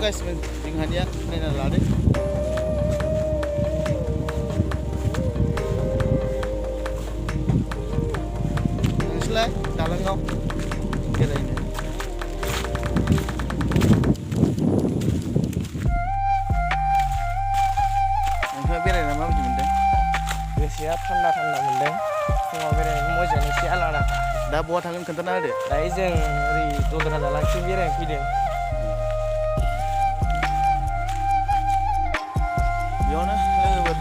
गासिबो जोंहानिया नायना लादो नोंसोरलाय दालाङाव बेरायनो नोंथाङा बेरायना माबायदि मोनदों गोसोआ थान्दा मोनदों फुङाव बेरायनो मोजाङै एसे आलादा दा बहा थांगोन खोन्थाना होदो दायो जों ओरै दद्रा दालांथिं बेरायनो फैदों बेयावनो लोगोफोर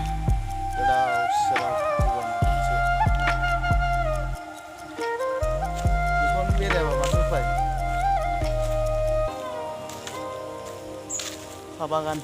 गोदाव सोराव गुबुन मोनसे बेखौनो बेरायाबा माथो उफाय साहा बागान